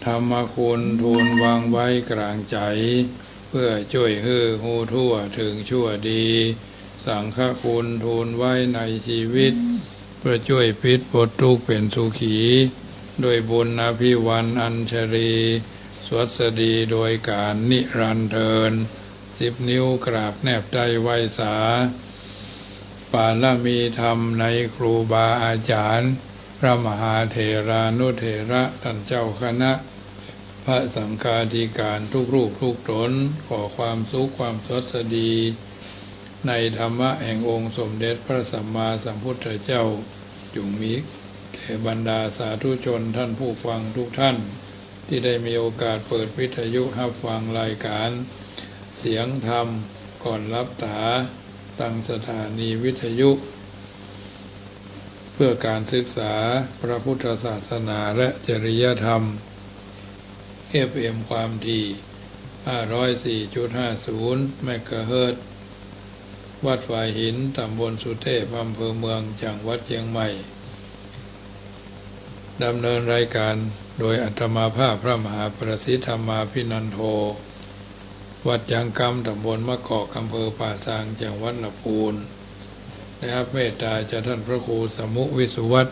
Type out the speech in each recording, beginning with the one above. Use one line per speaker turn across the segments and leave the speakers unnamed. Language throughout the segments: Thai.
ธรรมคุณทูลวางไว้กลางใจเพื่อช่วยให้หูทั่วถึงชั่วดีสังฆคุณทูลไว้ในชีวิตเพื่อช่วยพิษปลดทุกข์เป็นสุขีด้วยบุญอภิวันอัญชรีสวัสดีโดยการนิรันดร์เทิน10 นิ้วกราบแนบใจไหว้สาปารมีธรรมในครูบาอาจารย์พระมหาเถรานุเถระท่านเจ้าคณะพระสังฆาธิการทุกรูปทุกตนขอความสุขความสวัสดีในธรรมะแห่งองค์สมเด็จพระสัมมาสัมพุทธเจ้าจงมีแก่บรรดาสาธุชนท่านผู้ฟังทุกท่านที่ได้มีโอกาสเปิดวิทยุรับฟังรายการเสียงธรรมก่อนรับตาตั้งสถานีวิทยุเพื่อการศึกษาพระพุทธศาสนาและจริยธรรม FM ความถี่ 504.50 เมกะเฮิรตซ์วัดฝ่ายหินตำบลสุเทพอำเภอเมืองจังหวัดเชียงใหม่ดำเนินรายการโดยอาตมาภาพพระมหาประสิทธิธรรมาภินันโทวัดจังกำตำบลมะกอกอำเภอป่าซางจังหวัดลำพูนได้รับเมตตาจากท่านพระครูสมุวิสุวัตร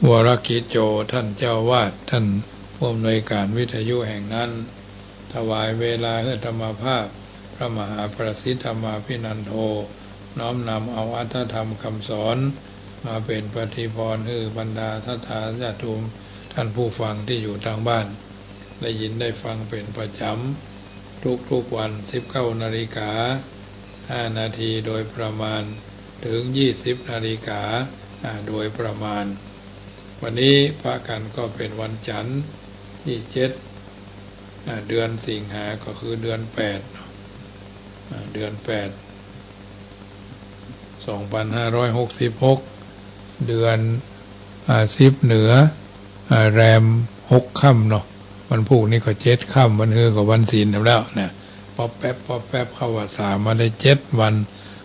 วรกิจโจท่านเจ้าวาดท่านผู้อำนวยการวิทยุแห่งนั้นถวายเวลาให้ธรรมภาพพระมหาประสิทธิธรรมาภินันโทน้อมนำเอาอัตถธรรมคำสอนมาเป็นปฏิพรให้บรรดาทัตถาญาติโยมท่านผู้ฟังที่อยู่ทางบ้านได้ยินได้ฟังเป็นประจำทุกวัน 19 นาฬิกา 5 นาทีโดยประมาณถึง 20 นาฬิกาโดยประมาณวันนี้พระกันก็เป็นวันจันทร์ที่7เดือนสิงหาก็คือเดือน8เดือน8 2566เดือน10เหนือแรม6ค่ำเนาะวันพุธนี่ก็7ค่ำวันฮือก็วันศีลแล้วนะพอแป๊บเข้าวัดสามมาได้7วัน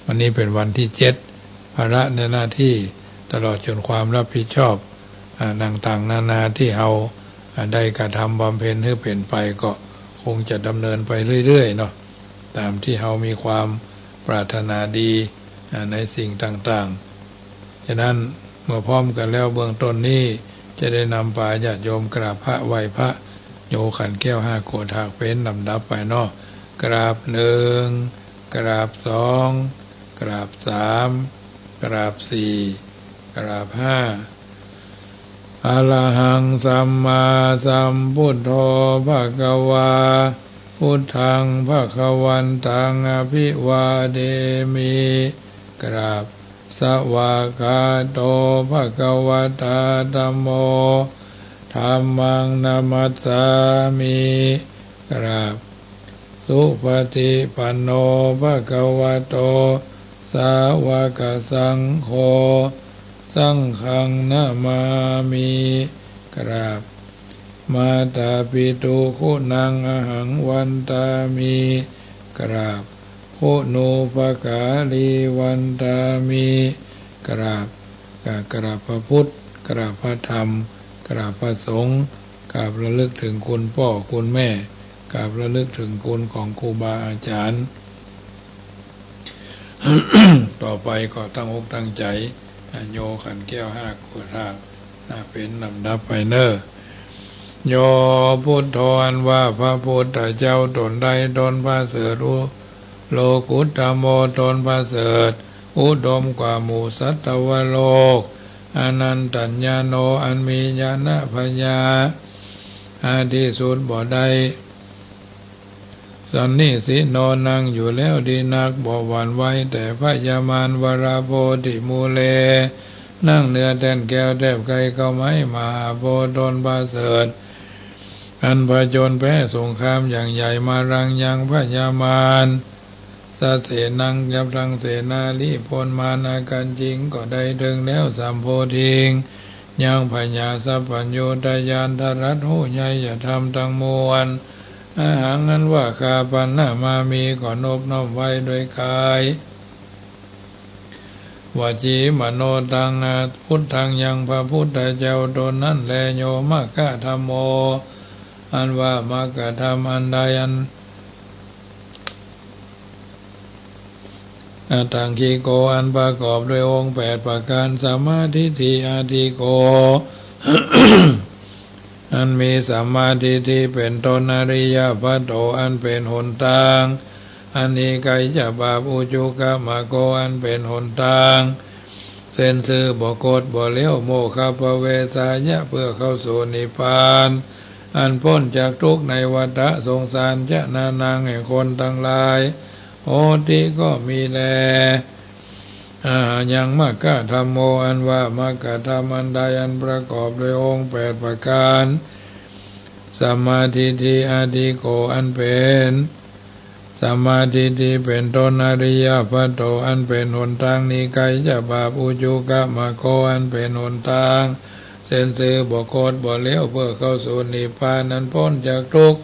วันนี้เป็นวันที่7ภาระในหน้าที่ตลอดจนความรับผิดชอบต่างๆนานาที่เราได้กระทำบำเพ็ญให้เป็นไปก็คงจะดำเนินไปเรื่อยๆเนาะตามที่เรามีความปรารถนาดีในสิ่งต่างๆฉะนั้นเมื่อพร้อมกันแล้วเบื้องต้นนี้จะได้นำปาญาติโยมกราบพระไหว้พระโยขันแก้ว5โกฏากเป็นลำดับไปเนาะกราบ1กราบ2กราบ3กราบ4กราบ5อะระหังสัมมาสัมพุทโธภควาพุทธังภควันตังอภิวาเทมิกราบสวากขาโตภควตาธัมโมธัมมังนามัสสามิกราบสุปฏิปันโนภควโตสาวกสังโฆสังฆังนามามิกราบมาตาปิตุคุณังอหังวันตามิกราบคุณูปการีวันตามิกราบพระพุทธกราบพระธรรมกราบพระสงฆ์กราบระลึกถึงคุณพ่อคุณแม่กราบระลึกถึงคุณของครูบาอาจารย์ ต่อไปก็ตั้งอกตั้งใจโยขันแก้ว5โกฏากเป็นลำดับไปเนอโยพุทโธอันว่าพระพุทธเจ้าตนใดตนพระเสริฐโลกุตตโมตนพระเสริฐอุดมกว่าหมู่สัตวโลกอนันตัญญาโนอันมีญาณปัญญาที่สุดบ่ได้สันนิสิโนนั่งอยู่แล้วดีนักบ่หวั่นไหวแต่พยามารวราโพธิมูเลนั่งเนื้อแท่นแก้วแทบไกลก็ไม่มาโพตนบาเสริฐอันผจญแพ้สงครามอย่างใหญ่มารังยังพยามารสะเสนังยับรังเสนาลิพลมานากันจริงก็ได้ถึงแล้วสัมโพธิงยังพญาสัพพัญโยตยานทรัตหูใหญ่อย่าทำทั้งมวลอาหารนั้นว่าคาปันนามามีก่อนอบน้อมไว้โดยกาย วจีมโนตังพุทธังยังพระพุทธเจ้าตนนั้นแลโยมกะธรรมโมอันว่ามกะธรรมอันใดอันตังคีโกอันประกอบด้วยองค์8ประการสัมมาทิฏฐิอาทิโก อันมีสัมมาทิฏฐิเป็นต้นอริยปัตโตอันเป็นหนทางอันนี้ไกจะบาปอุจุกะมะโกอันเป็นหนทางเส้นซื่อบกฏบ่เลี้ยวโมฆะปะเวสายะเพื่อเข้าสู่นิพพานอันพ้นจากทุกข์ในวัฏสงสารจะนานางแห่งคนทั้งหลายโอติก็มีแลยังมกะธรรมโมอันว่ามกะธรรมอันใดอันประกอบด้วยองค์8ประการสัมมาทิฏฐิอาทิโกอันเป็นสัมมาทิฏฐิเป็นต้นอริยปัตโตอันเป็นหนทางนี้ไกจะบาปอุจุกะมะโกอันเป็นหนทางเส้นซื่อบกฏบ่เลี้ยวเพื่อเข้าสู่นิพพานนั้นพ้นจากทุกข์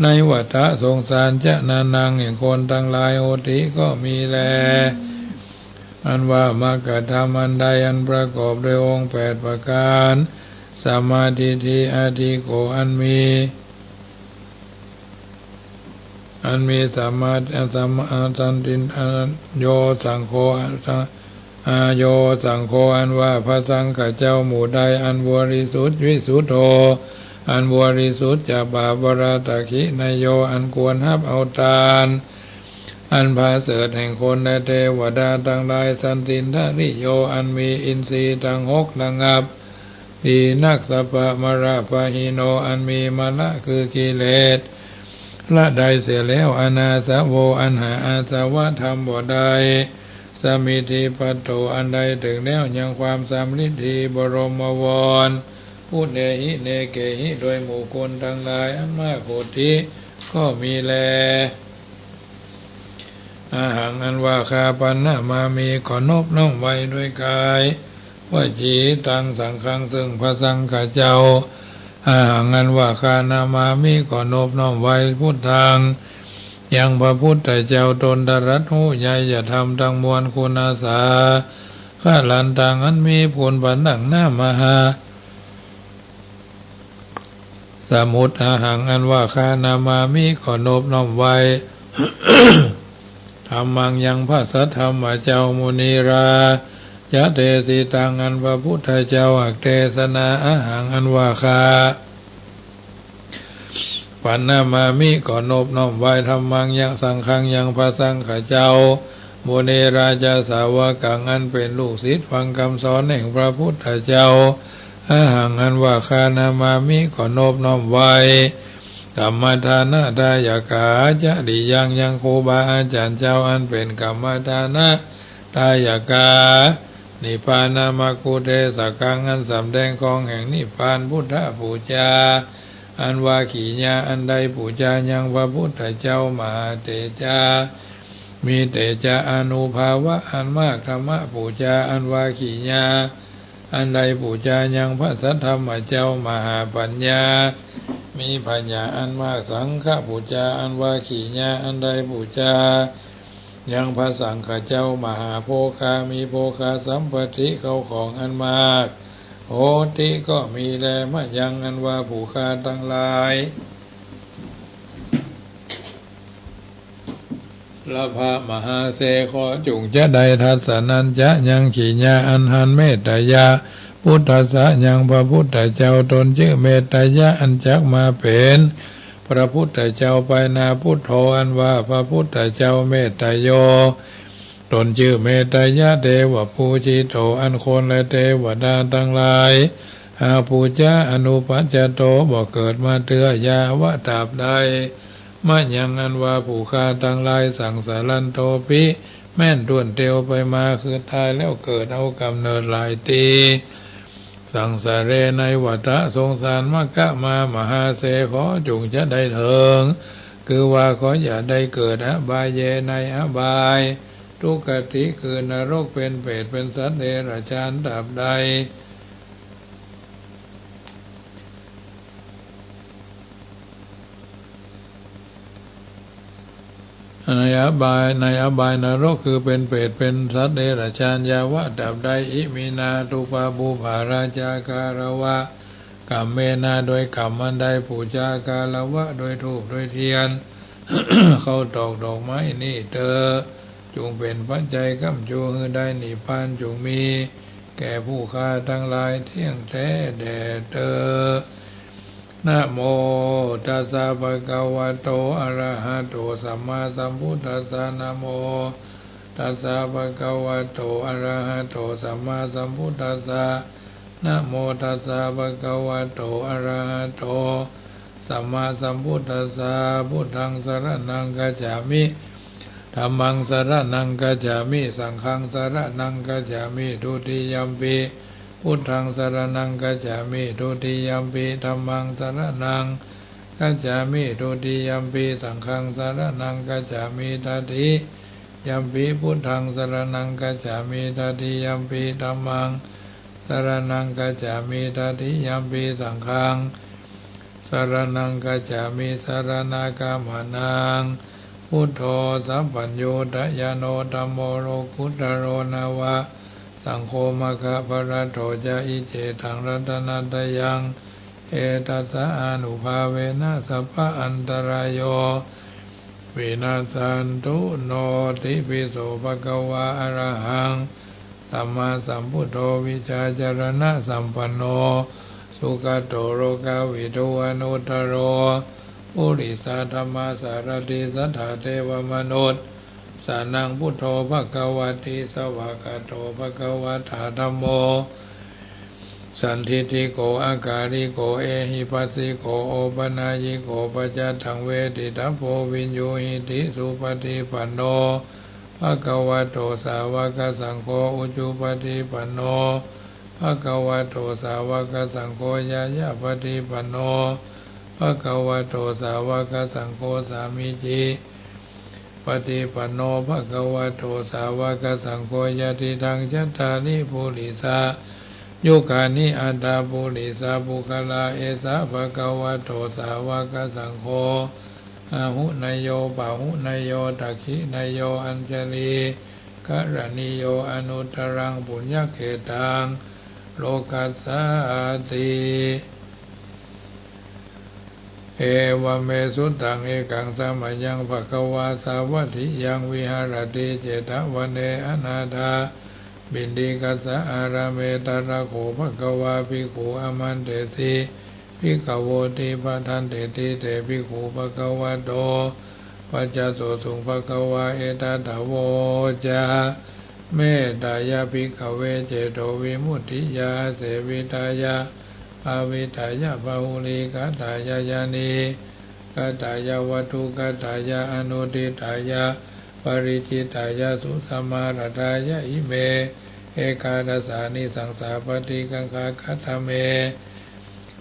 ในวัฏสงสารจะนานางแห่งคนทั้งหลายโอติก็มีแลอันว่ามกะธรรมอันใดอันประกอบด้วยองค์8ประการสัมมาทิฏฐิอาทิโกอันมีสัมมาสันติโยสังโฆโยสังโฆอันว่าพระสังฆเจ้าหมู่ใดอันบริสุทธิ์วิสุทโธอันบริสุทธิ์จากบาปราตะขินายโยอันควรฮับเอาทานอันพาเสดแห่งคนและเทวดาทั้งหลายสันตินทริโยอันมีอินทรีย์ทั้ง6ระงับปีนักสปะมราปะหิโนอันมีมละคือกิเลสละใดเสียแล้วอนาสาวโวอันหาอาสวะธรรมบ่ได้สมิธิปัตโตอันใดถึงแล้วยังความสำลิดทีบรมวรผู้เนหิเนเกหิโดยหมู่คนทั้งหลายอันมากโหติก็มีแลอาหังอันว่าคาปันนะมามีขอนบน้อมไว้ด้วยกายว่าจีตังสังฆังซึ่งพระสังฆเจ้าอาหังอันว่าคานามามีขอนบน้อมไว้พุทธังยังพระพุทธเจ้าตนดรัตหูใหญ่จะทำทั้งมวลคุณอาสาข้าลันตังอันมีผลบันดังหน้ามหาสมุทอาหังอันว่าคานามามีขอนบน้อมไว้ ธรรมังยังพระสัทธรรมเจ้ามุนีรายะเทสิตังอันพระพุทธเจ้าอักเทศนาอาหังอันว่าคาปันนามามิก่อนบน้อมไว้ธรรมังยังสังฆังยังพระสังฆเจ้ามุนีราชาสาวกังอันเป็นลูกศิษย์ฟังคำสอนแห่งพระพุทธเจ้าอาหังอันว่าคานามามิก่อนบน้อมไว้กรรมฐานะทายกาจะดิยังครูบาอาจารย์เจ้าอันเป็นกรรมฐานะทายกานิพพานามากุเทสกังอันสำแดงของแห่งนิพพานพุทธปูชาอันว่าขีญาอันใดปูชายังพระพุทธเจ้ามหาเตจามีเตจาอนุภาวะอันมากธรรมะปูชาอันว่าขีญาอันใดปูชายังพระสัทธรรมเจ้ามหาปัญญามีปัญญาอันมากสังฆปูชาอันว่าขีญาอันใดปูชายังพระสังฆเจ้ามหาโภคามีโภคาสัมปติเข้าของอันมากโหติก็มีแลมะยังอันว่าผู้คาทั้งหลายละพระมหาเสขอจุงจะได้ทัศนันจะยังขีญาอันหันเมตตายาพุทธะยังพระพุทธเจ้าตนชื่อเมตตายะอันจักมาเป็นพระพุทธเจ้าไปนาพุทโธอันว่าพระพุทธเจ้าเมตตาโยตนชื่อเมตตายะเทวภูชิโตอันคนและเทวดาทั้งหลายหาภูจาอนุปัจจโตบ่เกิดมาเตือยาวะตาบใดมะยังอันว่าผู้ฆ่าทั้งหลายสั่งสารันโตปิแม่นต้วนเตียวไปมาคือตายแล้วเกิดเอากำเนิดหลายตีสังสารเรในวัฏสงสารมกะมามหาเสขอจงจะได้เถิงคือว่าขออย่าได้เกิดอบายเยในอบายทุกขติคือนรกเป็นเปรตเป็นสัตว์เดรัจฉานตราบใด ในอบายนรกคือเป็นเปรตเป็นสัตว์เดรัจฉานยาวะดับใดอิมินาตุปาบูภาราชาการวะกรรมเมนาโดยกรรมอันใดปูชาการวะโดยธูปโดยเทียน เข้าตอกดอกไม้นี่เธอจงเป็นปัจจัยกำจูให้ได้นิพพานจงมีแก่ผู้ฆ่าทั้งหลายเที่ยงแท้แด่เธอนะโมตัสสะภะคะวะโตอะระหะโตสัมมาสัมพุทธัสสะนะโมตัสสะภะคะวะโตอะระหะโตสัมมาสัมพุทธัสสะนะโมตัสสะภะคะวะโตอะระหะโตสัมมาสัมพุทธัสสะพุทธังสรณังคัจฉามิธัมมังสรณังคัจฉามิสังฆังสรณังคัจฉามิทุติยัมปิพุทธังสรณังคัจฉามิทุติยัมปิธัมมังสรณังคัจฉามิทุติยัมปิสังฆังสรณังคัจฉามิตติยัมปิพุทธังสรณังคัจฉามิตติยัมปิธัมมังสรณังคัจฉามิตติยัมปิสังฆังสรณังคัจฉามิสรณกามนังพุทโธสัพพัญโยตยโนธัมโมโลกุตโรนาวะสังโฆมะคะภรโตจะอิเจตังรัตนัตยังเอตัสสะอนุภาเวนะสัพพะอันตรายโยวินาสันตุโนติปิโสภะคะวะอะระหังสัมมาสัมพุทโธวิชาจารณะสัมปันโนสุขโตโรกาวิโตอนุตตโรปุริสธรรมาสารติสัทธาเทวมนุษย์สานังพุทโธภควติสวากาโตภควตาธัมโมสันทิฏฐิโกอาการิโกเอหิปัสสิโกโอปนายิโกปัจจตังเวทิตาโพวินโยหิติสุปฏิปันโนภควโตสาวกสังโฆอุจุปฏิปันโนภควโตสาวกสังโฆยายาปฏิปันโนภควโตสาวกสังโฆสามิจิปฏิปันโนภควโตสาวกสังโฆยะติทังจัตตาริปุริสายุคานิอัตตาปุริสาภุคลาเอสะภควโตสาวกสังโฆอาหุนายโยปาหุนายโยตักขินายโยอัญชลีกรณิโยอนุตตรังปุญญเขตังโลกัสสาติเอวเมสุตังเอกังสมัยยังภควาสาวัติยังวิหารติเจตวันเนอนาถาบินดีกัสสะอาราเมตระโขภควาภิกขุอมันเตสีภิกขโวติปทันเตติเตภิกขุภควโตปัจจโสสุงภควาเอตตะโวจาเมตตายาภิกขเวเจโตวิมุตติยาเสวิตายาอาวิทายาภาหุลิกตายายานีกตายาวัตุกตายาอนุติตายาปริจิตายาสุสมารตายาอิเมเอกาทัสสานิสังสาปฏิกังคาคัตเม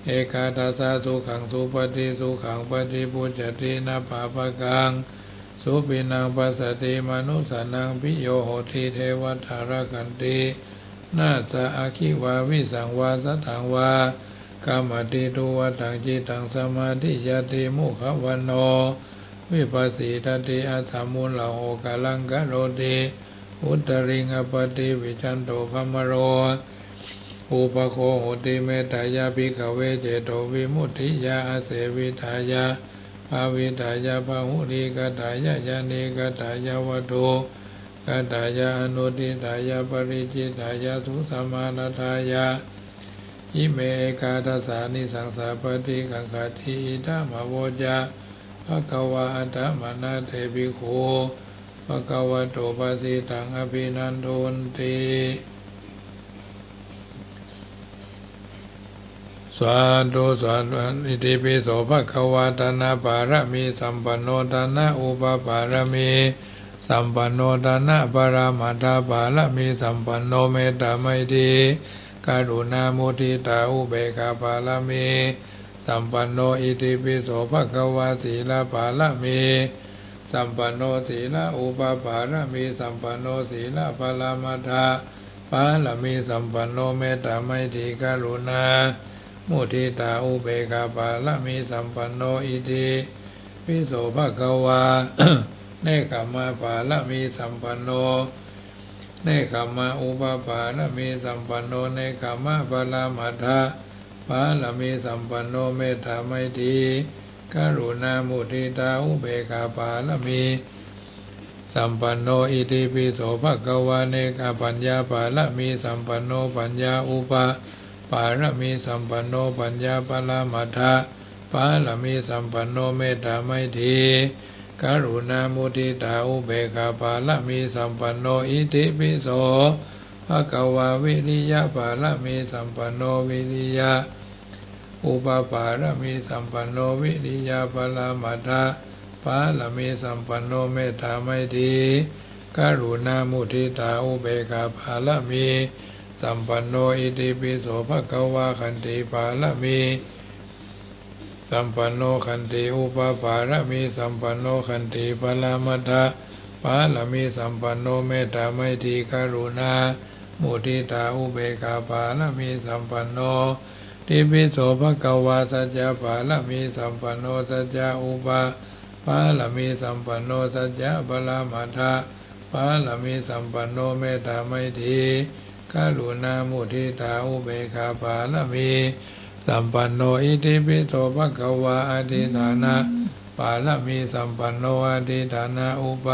เอกาทัสสาสุขังสุปฏิสุขังปฏิปุจจตินาปาปะกังสุปินังปัสสติมนุสานังพิโยโหติเทวทารกันตินาสะอาคิวาวิสังวาสัทธังวากามติตุวัตังจิตังสมาธิยติมุขวันโนวิปัสสิตติอัสสมุลโหกาลังกโรติอุตริงอปติวิจันโตภมโรอุปโคโหติเมตตายาภิกขเวเจโตวิมุตติยาอาเสวิทายาภาวิทายาภาหุลิกตายายานิกตายาวัตุกตายาอนุติตายาปริจิตายาสุสมานาทายาอิเมกาทัสสานิสังสาปฏิกังคติอิทามโวจาภควาอัตถมนาเทภิกขุภควโตปัสสิตังอภินันโทนติสาธุสาธุอิติปิโสภควาตนาปารมีสัมปันโนตนะอุปปารมีสัมปันโนตนะปรามาตาปารมีสัมปันโนเมตตาไมตรีกรุณามุทิตาอุเบกขาปารมีสัมปันโนอิติปิโสภควาสีลปารมีสัมปันโนสีลอุปปารมีสัมปันโนสีลปรมัตถาปารมีสัมปันโนเมตตาไมตรีกรุณามุทิตาอุเบกขาปารมีสัมปันโนอิติปิโสภควา เนกขมาปาละมีสัมปันโนเนกขมาอุปปาละมีสัมปันโนเนกขมาปาลามัทธะปาละมีสัมปันโนเมตตาไมตรีกรุณามุทิตาอุเบกขาปาละมีสัมปันโนอิติปิโสภควาเนกปัญญาปาละมีสัมปันโนปัญญาอุปปาละมีสัมปันโนปัญญาปาลามัทธะปาละมีสัมปันโนเมตตาไมตรีกรุณามุทิตาอุเบกขาปาละมีสัมปันโนอิติปิโสภควาวิริยะปาละมีสัมปันโนวิริยะอุปปาละมีสัมปันโนวิริยะปาลามัทธะปาละมีสัมปันโนเมตตาไมตรีกรุณามุทิตาอุเบกขาปาละมีสัมปันโนอิติปิโสภควาขันติปาละมีสัมปันโนขันติอุปปาระมีสัมปันโนขันติปาลามัทธะปาละมีสัมปันโนเมตตาไมตรีกรุณามุทิตาอุเบกขาปาละมีสัมปันโนติปิโสภควาสัจจะปาละมีสัมปันโนสัจจะอุปปาละมีสัมปันโนสัจจะปาลามัทธะปาละมีสัมปันโนเมตตาไมตรีกรุณามุทิตาอุเบกขาปาละมีสัมปันโนอิติปิโสภควาอธิฐานะปาละมีสัมปันโนอธิฐานะอุป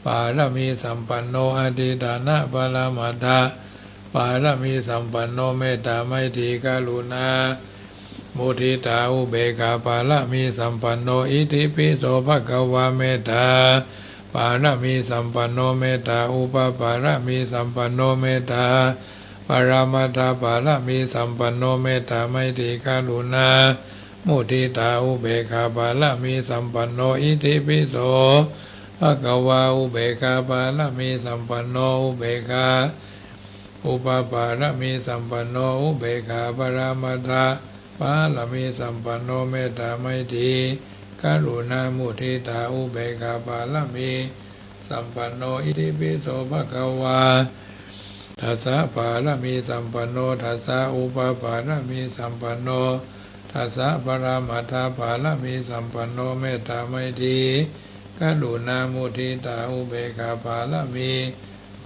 ปาละมีสัมปันโนอธิฐานะปาลามัทธะปาละมีสัมปันโนเมตตาไมตรีกรุณามุทิตาอุเบกขาปาละมีสัมปันโนอิติปิโสภควาเมตตาปาละมีสัมปันโนเมตตาอุปปาละมีสัมปันโนเมตตาปรามัทธปาละมีสัมปันโนเมตตาไมตรีกรุณามุทิตาอุเบกขาปาละมีสัมปันโนอิติปิโสภควาอุเบกขาปาละมีสัมปันโนอุเบกขาอุปปาละมีสัมปันโนอุเบกขาปรามัทธปาละมีสัมปันโนเมตตาไมตรีกรุณามุทิตาอุเบกขาปาละมีสัมปันโนอิติปิโสภควาทัสสะปาละมีสัมปันโนทัสสะอุปปาละมีสัมปันโนทัสสะปรามัทธปาละมีสัมปันโนเมตตาไมตรีกรุณามุทิตาอุเบกขาปาละมี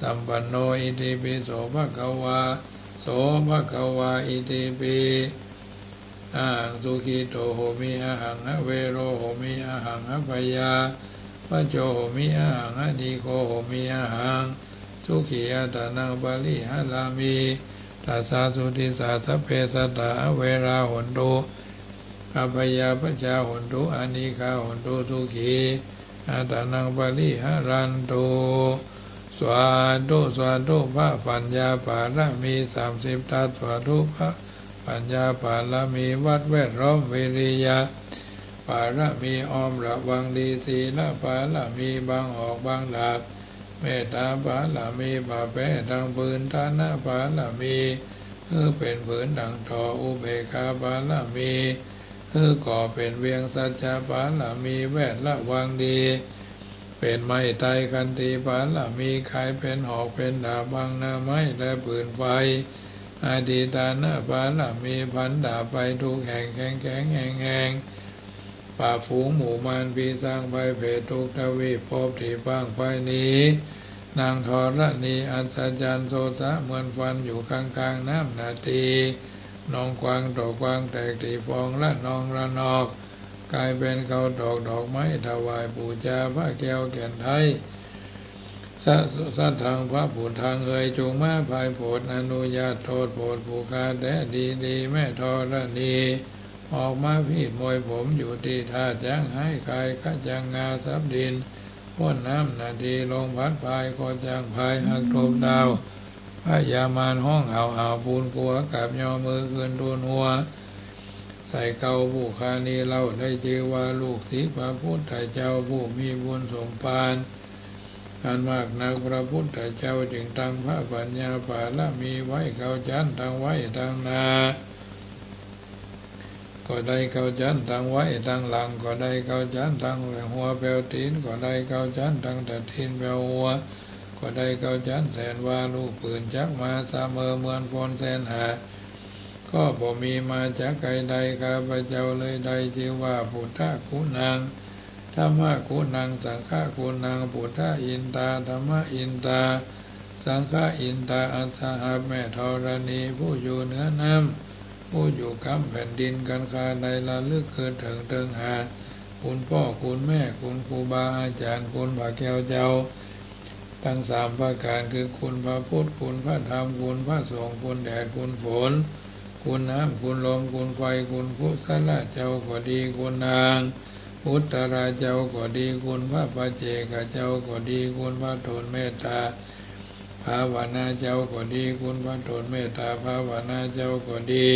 สัมปันโนอิติปิโสภควาโสภควาอิติปิอาหังสุขิโตโหมิอาหังอเวโรโหมิอาหังอภยาปัจโจโหมิอาหังอดีโกโหมิอาหังสุขียตานังปาลิหะลามีตัสสะสุติสาสพเพสัตตะอเวราหนตุอภยาปัจจาหนตุอานิกาหนตุสุขีอาตานังปาลิหะรันตุสวาธุสวาธุพระปัญญาปาระมี30ทัศสวาธุพระปัญญาปาระมีวัดแวดล้อมวิริยะปาระมีออมระวังดีศีลปาระมีบางออกบางหลับเมตตาปาละมีบาแปะทางปืนทานะปาละมีเป็นผืนดังทออุเบกขาปาละมีก่อเป็นเวียงสัจจะปาละมีแวดละวังดีเป็นไม้ไตกันตีปาละมีขายเป็นหอกเป็นดาบบางนาไม้และปืนไฟอาทิตานะปาละมีพันดาบไปทุกแห่งแข็งแห่งป่าฝูงหมู่มารปีสร้างไปเพศทุกทวีภพที่บ้างไปนี้นางธรณีอัศจรรย์โสสะเหมือนฟันอยู่กลางน้ำนาทีน้องกวางตกกวางแตกที่ฟองละนองละนอกกลายเป็นเขาดอกไม้ถวายบูชาพระแก้วแก่นไทยสัทธังพระบุตรทางจงมาภายโปรดอนุญาตโทษโปรดผู้ขาแต่ดีแม่ธรณีออกมาพี่มวยผมอยู่ที่ท่าจ้างให้กายขจังงาซับดินพ้นน้ำนาทีลงพัดพายก็จ้างพายหักทบดาวพระยามานห้องเอาปูนกัวกับยอมือคืนทูนหัวใส่เกาผู้คานีเล่าได้ชื่อว่าลูกศิษย์พระพุทธเจ้าผู้มีบุญสมภารอันมากนักพระพุทธเจ้าจึงตั้งพระปัญญาปาละมีไว้เขาจันตั้งไว้ตั้งนาก็ได้เขาจันตั้งไว้ตั้งหลังก็ได้เขาจันตั้งหัวเปลวตีนก็ได้เขาจันตั้งแต่ตีนเปลวหัวก็ได้เขาจันแสนว่าลูกปืนจักมาเสมอเหมือนพลแสนหาก็บ่มีมาจากใครใดข้าพเจ้าเลยใดชื่อว่าพุทธคุณัง ธรรมะคุณังสังฆะคุณังพุทธอินตาธรรมะอินตาสังฆะอินตาอัสสหะแม่ธรณีผู้อยู่เหนือน้ำผู้อยู่กำแผ่นดินกันคาใดละลึกคือถึงเติงหาคุณพ่อคุณแม่คุณครูบาอาจารย์คุณพระแก้วเจ้าทั้งสามประการคือคุณพระพุทธคุณพระธรรมคุณพระสงฆ์คุณแดดคุณฝนคุณน้ำคุณลมคุณไฟคุณพุทธละเจ้าก็ดีคุณนางพุทธราเจ้าก็ดีคุณพระปัจเจกเจ้าก็ดีคุณพระโทนเมตตาภาวนาเจ้าก็ดีคุณพระโทนเมตตาภาวนาเจ้าก็ดี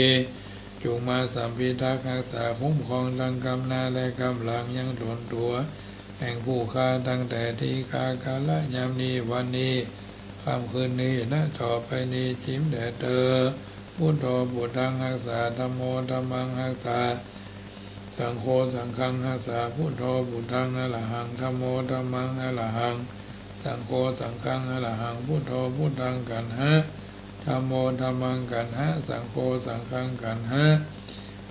จงมาสัมพิทักษ์รักษาคุ้มครองทั้งกำนาและกำลังยังตนตัวแห่งผู้ฆ่าตั้งแต่ที่ฆ่ากาละยามนี้วันนี้ค่ำคืนนี้และต่อไปนี้ชิมแด่เธอพุทโธพุทธังรักษาธัมโมธัมมังรักษาสังโฆสังฆังรักษาพุทโธพุทธังอรหังธัมโมธัมมังอรหังสังโฆสังฆังอรหังพุทโธพุทธังกันหะธัมโมธัมมังกันหะสังโฆสังฆังกันหะ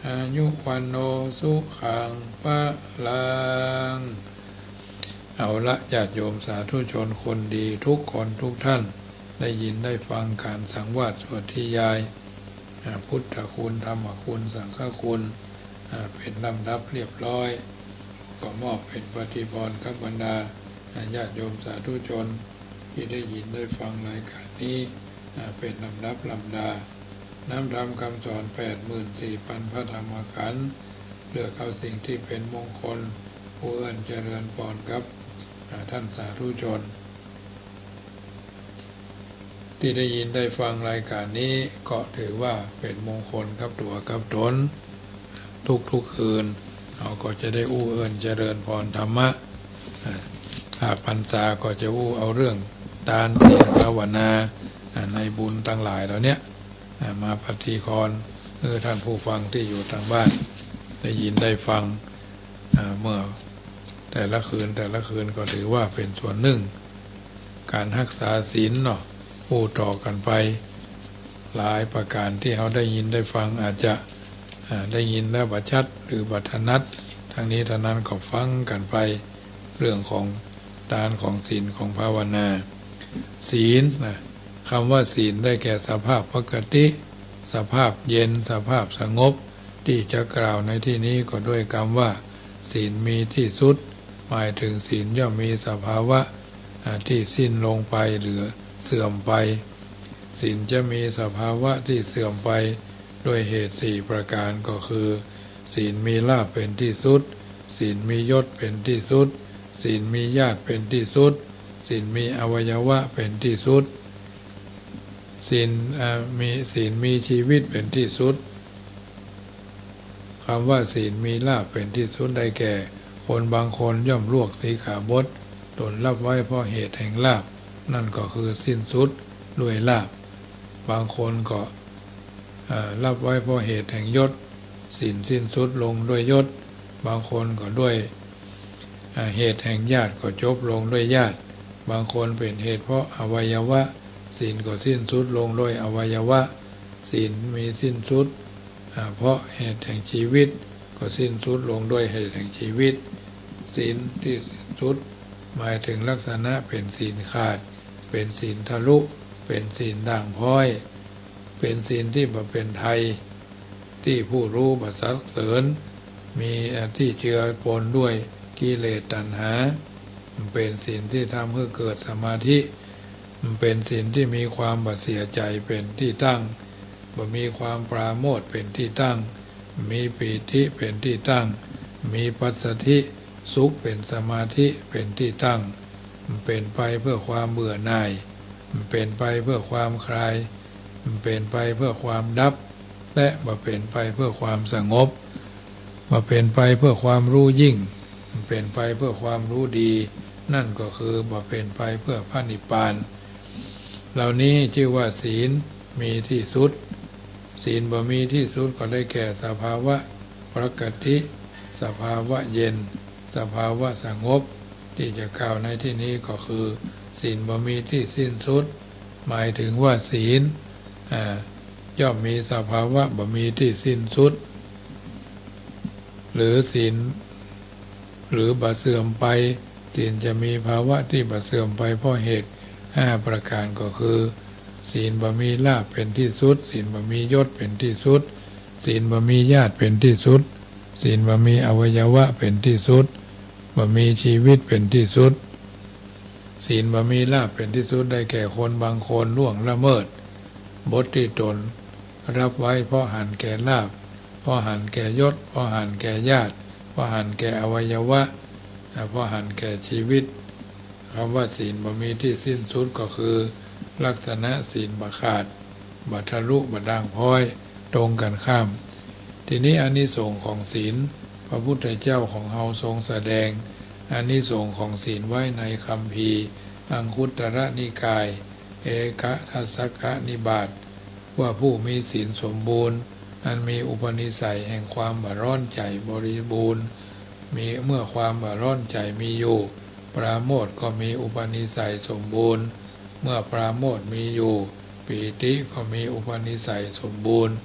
อายุวันโนสุขังพะลังเอาละญาติโยมสาธุชนคนดีทุกคนทุกท่านได้ยินได้ฟังการสังวาสสวดที่ยายพุทธคุณธรรมคุณสังฆคุณเป็นลำดับเรียบร้อยก็มอบเป็นปฏิพรกับบรรดาญาติโยมสาธุชนที่ได้ยินได้ฟังรายการนี้เป็นลำดับลำดาน้ำธรรมคำสอน 84,000 พระธรรมขันธ์เลือกเอาสิ่งที่เป็นมงคลผู้เอื้อนเจริญพรกับท่านสาธุชนที่ได้ยินได้ฟังรายการนี้ก็ถือว่าเป็นมงคลกับตัวกับตนทุกคืนเราก็จะได้อู้เอื้อนเจริญพรธรรมะหากพรรษาก็จะอู้เอาเรื่องทานศีลภาวนาในบุญทั้งหลายเหล่านี้มาปฏิครท่านผู้ฟังที่อยู่ทางบ้านได้ยินได้ฟังเมื่อแต่ละคืนก็ถือว่าเป็นส่วนหนึ่งการรักษาศีลเนาะพูดต่อกันไปหลายประการที่เขาได้ยินได้ฟังอาจจะได้ยินแล้วบัดชัดหรือบัดถนัดทางนี้ทางนั้นก็ฟังกันไปเรื่องของทานของศีลของภาวนาศีลนะคำว่าศีลได้แก่สภาพปกติสภาพเย็นสภาพสงบที่จะกล่าวในที่นี้ก็ด้วยคำว่าศีลมีที่สุดหมายถึงศีลย่อมมีสภาวะที่สิ้นลงไปหรือเสื่อมไปศีลจะมีสภาวะที่เสื่อมไปด้วยเหตุ4ประการก็คือศีลมีลาภเป็นที่สุดศีลมียศเป็นที่สุดศีลมีญาติเป็นที่สุดศีลมีอวัยวะเป็นที่สุดศีลมีชีวิตเป็นที่สุดคำว่าศีลมีลาภเป็นที่สุดได้แก่คนบางคนย่อมลวกสีขาบดตนรับไว้เพราะเหตุแห่งลาภนั่นก็คือสิ้นสุดด้วยลาภบางคนก็รับไว้เพราะเหตุแห่งยศศีลสิ้นสุดลงด้วยยศบางคนก็ด้วยเหตุแห่งญาติก็จบลงด้วยญาติบางคนเป็นเหตุเพราะอวัยวะศีลก็สิ้นสุดลงด้วยอวัยวะศีลมีสิ้นสุดเพราะเหตุแห่งชีวิตก็สิ้นสุดลงด้วยเหตุแห่งชีวิตศีลที่สิ้นสุดหมายถึงลักษณะเป็นศีลขาดเป็นศีลทะลุเป็นศีลด่างพร้อยเป็นศีลที่บ่เป็นไทยที่ผู้รู้บัสรรเสริญมีที่เจือปนด้วยกิเลสตัณหาเป็นศีลที่ทำให้เกิดสมาธิเป็นศีลที่มีความบัดเสียใจเป็นที่ตั้งบ่มีความปราโมทย์เป็นที่ตั้งมีปีติเป็นที่ตั้งมีปัสสัทธิสุขเป็นสมาธิเป็นที่ตั้งเป็นไปเพื่อความเบื่อหน่ายเป็นไปเพื่อความคลายเป็นไปเพื่อความดับและบ่เป็นไปเพื่อความสงบบ่เป็นไปเพื่อความรู้ยิ่งเป็นไปเพื่อความรู้ดีนั่นก็คือบ่เป็นไปเพื่อพระนิพพานเหล่านี้ชื่อว่าศีลมีที่สุดศีลบ่มีที่สุดก็ได้แก่สภาวะปกติสภาวะเย็นสภาวะสงบที่จะกล่าวในที่นี้ก็คือศีลบ่มีที่สิ้นสุดหมายถึงว่าศีลย่อมมีสภาวะบ่มีที่สิ้นสุดหรือศีล หรือบ่เสื่อมไปศีลจะมีภาวะที่บ่เสื่อมไปเพราะเหตุ5ประการก็คือศีลบ่มีลาภเป็นที่สุดศีลบ่มียศเป็นที่สุดศีลบ่มีญาติเป็นที่สุดศีลบ่มีอวัยวะเป็นที่สุดบ่มีชีวิตเป็นที่สุดศีลบ่มีลาภเป็นที่สุดได้แก่คนบางคนล่วงละเมิดบทที่ตนรับไว้เพราะหันแก่ลาภเพราะหันแก่ยศเพราะหันแก่ญาติเพราะหันแก่อวัยวะเพราะหันแก่ชีวิตคำว่าศีลบ่มีที่สิ้นสุดก็คือลักษณะศีลบ่ขาดบ่ทะลุบ่ด่างพร้อยตรงกันข้ามทีนี้อานิสงส์ของศีลพระพุทธเจ้าของเฮาทรงแสดงอานิสงส์ของศีลไว้ในคัมภีร์อังคุตตรนิกายเอกทัสสกนิบาตว่าผู้มีศีลสมบูรณ์อันมีอุปนิสัยแห่งความบ่ร้อนใจบริบูรณ์มีเมื่อความบ่ร้อนใจมีอยู่ปราโมทย์ก็มีอุปนิสัยสมบูรณ์เมื่อปราโมทย์มีอยู่ปีติก็มีอุปนิสัยสมบูรณ์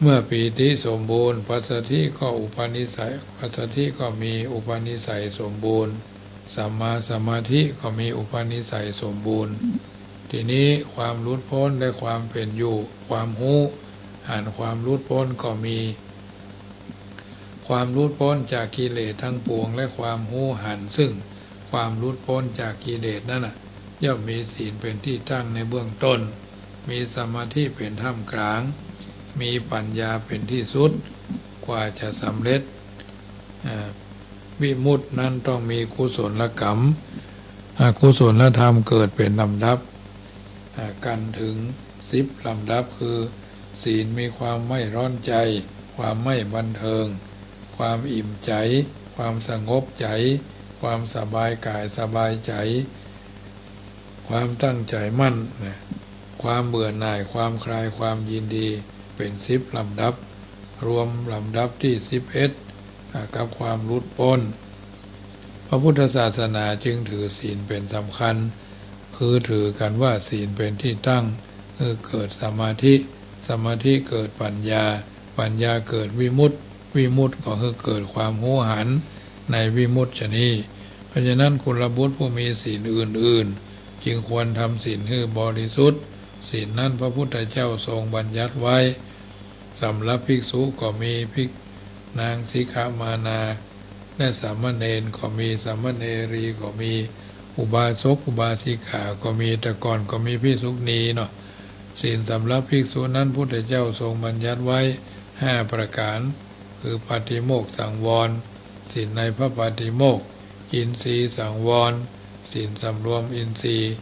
เมื่อปีติสมบูรณ์ปัสสัทธิก็อุปนิสัยปัสสัทธิก็มีอุปนิสัยสมบูรณ์สัมมาสมาธิก็มีอุปนิสัยสมบูรณ์ทีนี้ความหลุดพ้นและความเป็นอยู่ความรู้หันความหลุดพ้นก็มีความหลุดพ้นจากกิเลสทั้งปวงและความรู้หันซึ่งความหลุดพ้นจากกิเลสนั่นน่ะย่อมมีศีลเป็นที่ตั้งในเบื้องต้นมีสมาธิเป็นท่ามกลางมีปัญญาเป็นที่สุดกว่าจะสำเร็จวิมุตตินั้นต้องมีกุศลกรรมกุศลธรรมเกิดเป็นลำดับกันถึง10ลำดับคือศีลมีความไม่ร้อนใจความไม่บันเทิงความอิ่มใจความสงบใจความสบายกายสบายใจความตั้งใจมั่นความเบื่อหน่ายความคลายความยินดีเป็น10ลำดับรวมลำดับที่11กับความหลุดพ้นพระพุทธศาสนาจึงถือศีลเป็นสำคัญคือถือกันว่าศีลเป็นที่ตั้งคือเกิดสมาธิสมาธิเกิดปัญญาปัญญาเกิดวิมุตติวิมุตติก็คือเกิดความหูหันในวิมุตติชนี้เพราะฉะนั้นกุลบุตรผู้มีศีลอื่นๆจึงควรทำศีลให้บริสุทธิ์ศีลนั้นพระพุทธเจ้าทรงบัญญัติไว้สำหรับภิกษุก็มีภิกนางสิกขามานาและสามเณรก็มีสามเณรีก็มีอุบาสกอุบาสิกาก็มีแต่ก่อนก็มีภิกษุณีเนาะศีลสำหรับภิกษุนั้นพุทธเจ้าทรงบัญญัติไว้5ประการคือปาฏิโมกข์สังวรศีลในพระปาฏิโมกข์อินทรีย์สังวรศีลสำรวมอินทรีย์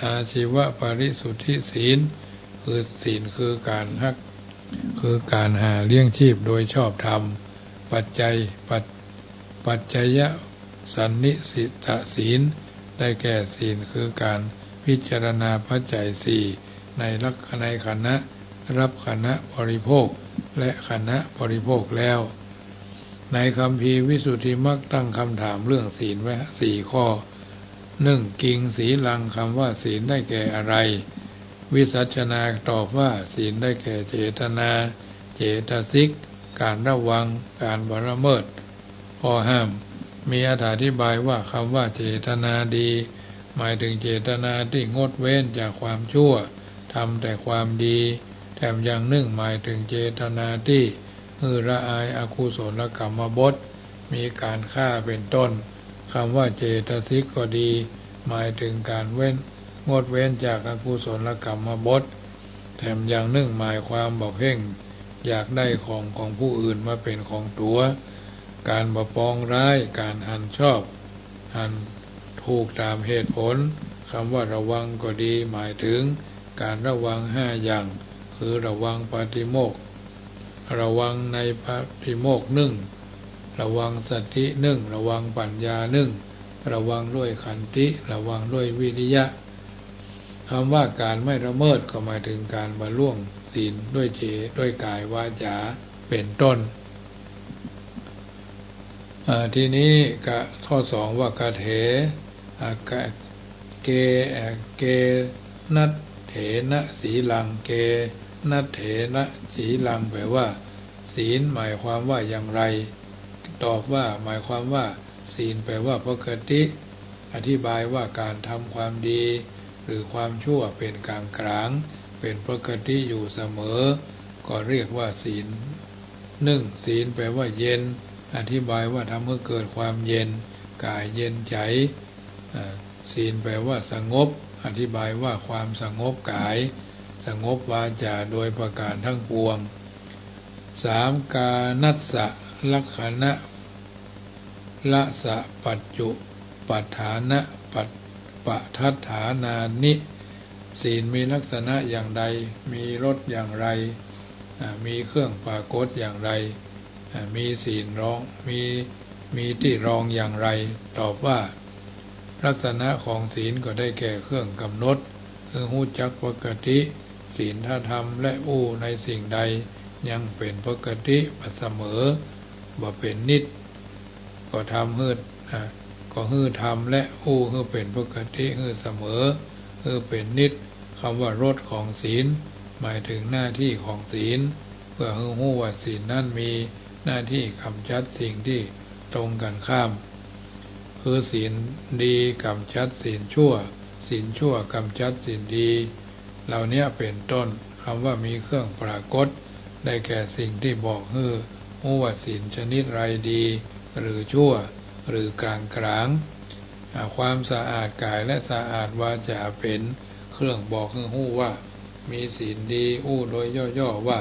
อาชีวะปริสุทธิศีลคือศีลคือการหาเลี้ยงชีพโดยชอบธรรมปัจจัยสันนิสิตศีลได้แก่ศีลคือการพิจารณาปัจจัย4ในขณะรับขณะบริโภคและขณะบริโภคแล้วในคัมภีร์วิสุทธิมรรคตั้งคำถามเรื่องศีลไว้4ข้อ1กิงสีลังคำว่าศีลได้แก่อะไรวิสัชนาตอบว่าศีลได้แก่เจตนาเจตสิกการระวังการบละเมิดข้อห้ามมีอธิบายว่าคำว่าเจตนาดีหมายถึงเจตนาที่งดเว้นจากความชั่วทำแต่ความดีแถมอย่างหนึ่งหมายถึงเจตนาที่ละอายอกุศลกรรมบทมีการฆ่าเป็นต้นคำว่าเจตสิกก็ดีหมายถึงการงดเว้นจากอกุศลกรรมบทแถมอย่างหนึ่งหมายความบอกเพ่งอยากได้ของผู้อื่นมาเป็นของตัวการบ่ปองร้ายการหันชอบหันถูกตามเหตุผลคำว่าระวังก็ดีหมายถึงการระวัง5อย่างคือระวังปาฏิโมกข์ระวังในปาฏิโมกข์1ระวังสติ1ระวังปัญญา1ระวังด้วยขันติระวังด้วยวิริยะคำว่าการไม่ละเมิดก็หมายถึงการบรรลุศีลด้วยกายวาจาเป็นต้นทีนี้ข้อ2ว่ากะเถเกนัตเถนะสีลังเกนัตเถนะสีลังแปลว่าศีลหมายความว่าอย่างไร ตอบว่าหมายความว่าศีลแปลว่าปกติอธิบายว่าการทำความดีหรือความชั่วเป็นกลางกลางเป็นปกติอยู่เสมอก็เรียกว่าศีลศีลแปลว่าเย็นอธิบายว่าทำให้เกิดความเย็นกายเย็นใจศีลแปลว่าสงบอธิบายว่าความสงบกายสงบวาจาโดยประการทั้งปวงกานัสสะลักขณะละสะปัจจุปัฏฐานะปะทัฏฐานานิศีลมีลักษณะอย่างใดมีรสอย่างไรมีเครื่องปรากฏอย่างไรมีศีลรองมีที่รองอย่างไรตอบว่าลักษณะของศีลก็ได้แก่เครื่องกำหนดคือหู้จักปกติศีลถ้าทำและอู้ในสิ่งใดยังเป็นปกติเสมอบ่เป็นนิจก็ทำฮื้อทำและอู้ฮื้อเป็นปกติฮื้อเสมอฮื้อเป็นนิจคำว่ารสของศีลหมายถึงหน้าที่ของศีลเพื่อฮื้อหู้ว่าศีลนั้นมีหน้าที่กำจัดสิ่งที่ตรงกันข้ามคือศีลดีกำจัดศีลชั่วกำจัดศีลดีเหล่านี้เป็นต้นคำว่ามีเครื่องปรากฏได้แก่สิ่งที่บอกฮื้อหู้ว่าศีลชนิดไรดีหรือชั่วหรือกลางความสะอาดกายและสะอาดวาจาเป็นเครื่องบอกฮื้อหู้ว่ามีศีลดีอู้โดยย่อๆว่า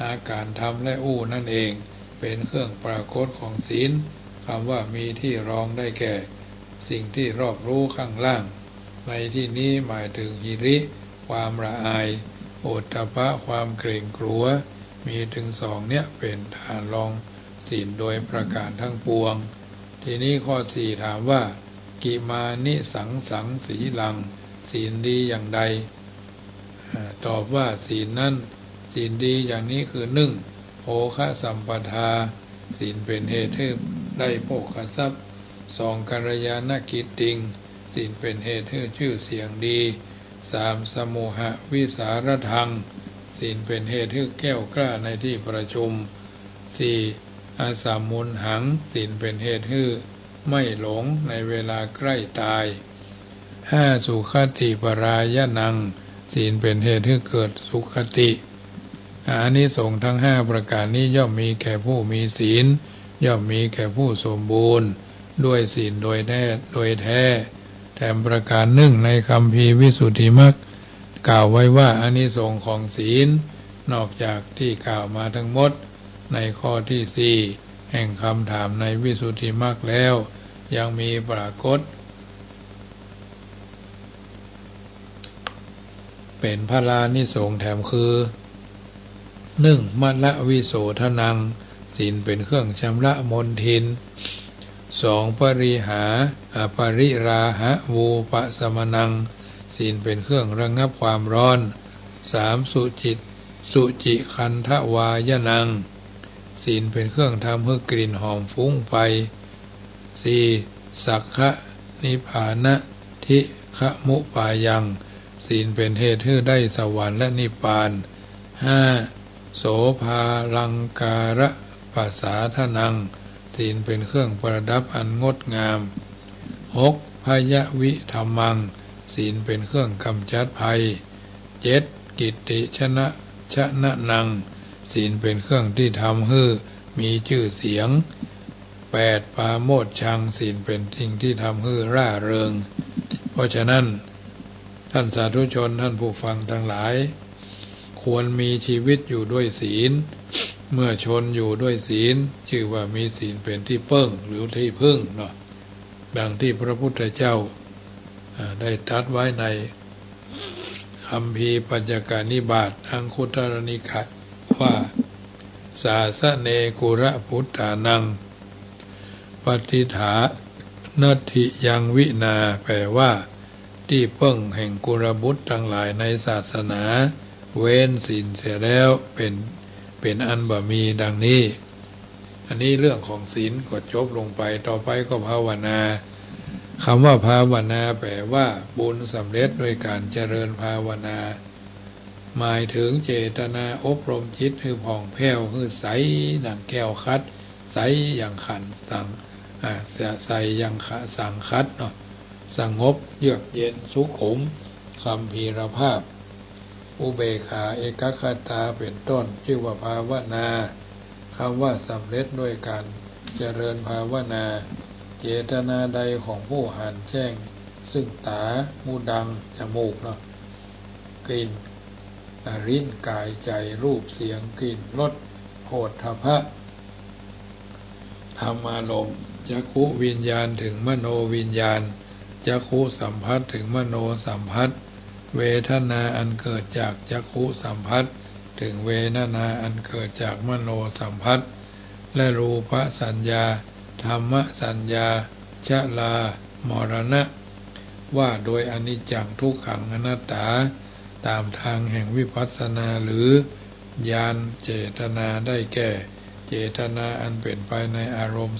อาการทำและอู้นั่นเองเป็นเครื่องปรากฏของศีลคำว่ามีที่รองได้แก่สิ่งที่รอบรู้ข้างล่างในที่นี้หมายถึงหิริความละอายโอตตัปปะความเกรงกลัวมีถึงสองเนี่ยเป็นฐานรองศีลโดยประการทั้งปวงทีนี้ข้อ4ถามว่ากิมานิสังสีลังศีลดีอย่างใดตอบว่าศีลนั้นศีลดีอย่างนี้คือ1โภคะสัมปทาศีลเป็นเหตุให้ได้โภคทรัพย์2กัลยาณกิตติงศีลเป็นเหตุให้ชื่อเสียงดี3สมุหวิสารทังศีลเป็นเหตุให้แก้วกล้าในที่ประชุม4อาสามุนหังศีลเป็นเหตุให้ไม่หลงในเวลาใกล้ตาย5สุขติปรายนังศีลเป็นเหตุให้เกิดสุขติอานิสงส์ทั้ง5ประการนี้ย่อมมีแก่ผู้มีศีลย่อมมีแก่ผู้สมบูรณ์ด้วยศีลโดยแท้แถมประการหนึ่งในคัมภีร์วิสุทธิมรรคกล่าวไว้ว่าอานิสงส์ของศีลนอกจากที่กล่าวมาทั้งหมดในข้อที่4แห่งคำถามในวิสุทธิมรรคแล้วยังมีปรากฏเป็นพลานิสงส์แถมคือ1มัลละวิโสทนังศีลเป็นเครื่องชำระมลทิน2ปริหาปริราหะวูปะสมนังศีลเป็นเครื่องระงับความร้อน3สุจิคันทวายนังศีลเป็นเครื่องทำให้กลิ่นหอมฟุ้งไป4สักขะนิพพานะทิขมุปายังศีลเป็นเหตุให้ได้สวรรค์และนิพพาน5โสภาลังการะปัสสาทนังศีลเป็นเครื่องประดับอันงดงาม6พยวิธรรมังศีลเป็นเครื่องกำจัดภัย7กิตติชนะนังศีลเป็นเครื่องที่ทำให้มีชื่อเสียง8ปาโมชชังศีลเป็นสิ่งที่ทำให้ร่าเริงเพราะฉะนั้นท่านสาธุชนท่านผู้ฟังทั้งหลายควรมีชีวิตอยู่ด้วยศีลเมื่อชนอยู่ด้วยศีลชื่อว่ามีศีลเป็นที่เปิ้งหรือที่พึ่งเนาะดังที่พระพุทธเจ้าได้ตรัสไว้ในคัมภีร์ปัญจการนิบาตอังคุตรนิกายว่าสาสเนกุระพุทธานังปฏิฐานัตถิยังวินาแปลว่าที่เปิ้งแห่งกุลบุตรทั้งหลายในศาสนาเว้นศีลเสียแล้วเป็นอันบ่มีดังนี้อันนี้เรื่องของศีลก็จบลงไปต่อไปก็ภาวนาคำว่าภาวนาแปลว่าบุญสำเร็จด้วยการเจริญภาวนาหมายถึงเจตนาอบรมจิตให้ผ่องแผ้วให้ใสดังแก้วคัด ใสอย่างขันสังใสอย่างสังคัดเนาะสงบเยือกเย็นสุขุมคัมภีรภาพอุเบกขาเอกคตาเป็นต้นชื่อว่าภาวนาคำว่าสำเร็จด้วยการเจริญภาวนาเจตนาใดของผู้หันแจ้งซึ่งตาหูดังจมูกเนาะกลิ่นลิ้นกายใจรูปเสียงกลิ่นรสโผฏฐัพพะธรรมารมณ์จักขุวิญญาณถึงมโนวิญญาณจักขุสัมผัสถึงมโนสัมผัสเวทนาอันเกิดจากจักขุสัมผัสถึงเวทนาอันเกิดจากมโนสัมผัสและรูปสัญญาธรรมสัญญาชรามรณะว่าโดยอนิจจังทุกขังอนัตตาตามทางแห่งวิปัสสนาหรือญาณเจตนาได้แก่เจตนาอันเป็นไปในอารมณ์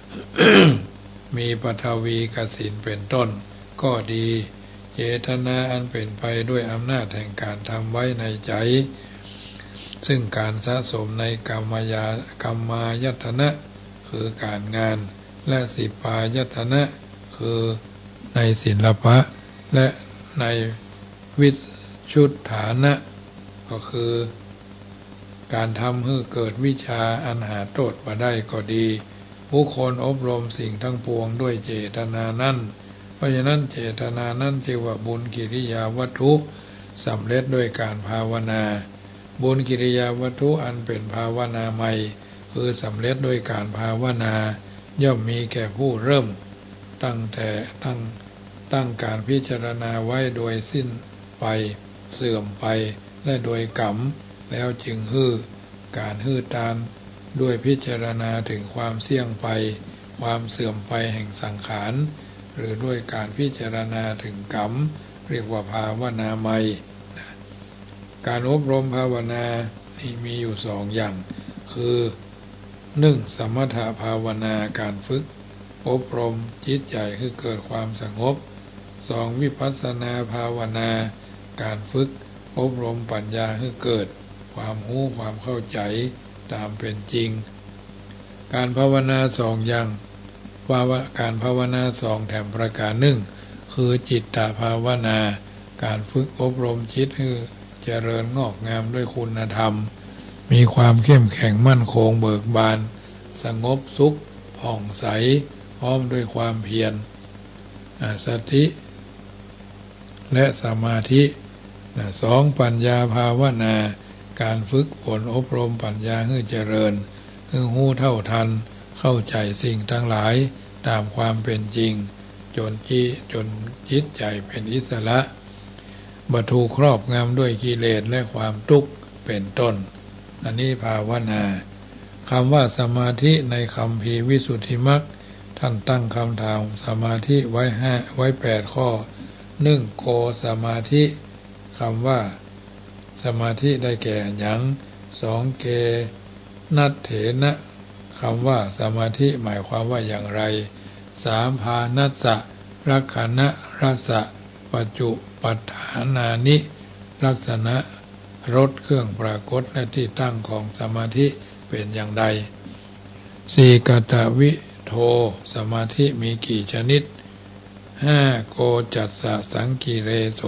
38 มีปฐวีกสิณเป็นต้นก็ดีเจตนาอันเป็นไปด้วยอำนาจแห่งการทำไว้ในใจซึ่งการสะสมในกรรมายตนะคือการงานและสิปายตนะคือในศิลปะและในวิชุดฐานะก็คือการทำให้เกิดวิชาอันหาโทษมาได้ก็ดีผู้คนอบรมสิ่งทั้งปวงด้วยเจตนานั้นเพราะฉะนั้นเจตนานั้นจึงว่าบุญกิริยาวัตถุสำเร็จด้วยการภาวนาบุญกิริยาวัตถุอันเป็นภาวนาใหม่คือสำเร็จด้วยการภาวนาย่อมมีแก่ผู้เริ่มตั้งการพิจารณาไว้โดยสิ้นไปเสื่อมไปและโดยกรรมแล้วจึงการตามด้วยพิจารณาถึงความเสี่ยงไปความเสื่อมไปแห่งสังขารหรือด้วยการพิจารณาถึงกรรมเรียกว่าภาวนาใหม่การอบรมภาวนานี่มีอยู่สองอย่างคือ1. สมถภาวนาการฝึกอบรมจิตใจให้เกิดความสงบ 2. วิปัสสนาภาวนาการฝึกอบรมปัญญาให้เกิดความรู้ความเข้าใจตามเป็นจริงการภาวนาสองอย่างการภาวนาสองแถมประการหนึ่งคือจิตตภาวนาการฝึกอบรมจิตให้เจริญงอกงามด้วยคุณธรรมมีความเข้มแข็งมั่นคงเบิกบานสงบสุขผ่องใสพร้อมด้วยความเพียรสติและสมาธิ 2. ปัญญาภาวนาการฝึกฝนอบรมปัญญาให้เจริญให้รู้เท่าทันเข้าใจสิ่งทั้งหลายตามความเป็นจริงจนจิตใจเป็นอิสระบ่ถูกครอบงำด้วยกิเลสและความทุกข์เป็นต้นอันนี้ภาวนาคำว่าสมาธิในคัมภีร์วิสุทธิมรรคท่านตั้งคำถามสมาธิไว้8ข้อ1โกสมาธิคำว่าสมาธิได้แก่หยัง2เกนัตเถนะคำว่าสมาธิหมายความว่าอย่างไร3พานัสสะรักขณะรัสสะปัจจุปัฏฐานานิลักษณะรสเครื่องปรากฏและที่ตั้งของสมาธิเป็นอย่างใด4กตวิโทสมาธิมีกี่ชนิด5โกจัสสะสังกิเรโส